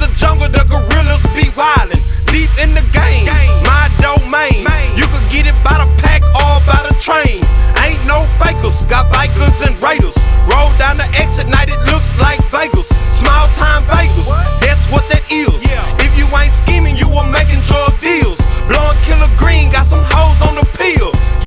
the jungle, the gorillas be wildin'. Deep in the game, my domain. You could get it by the pack or by the train. Ain't no fakers, got bikers and raiders. Roll down the exit, night it looks like Vegas. Small time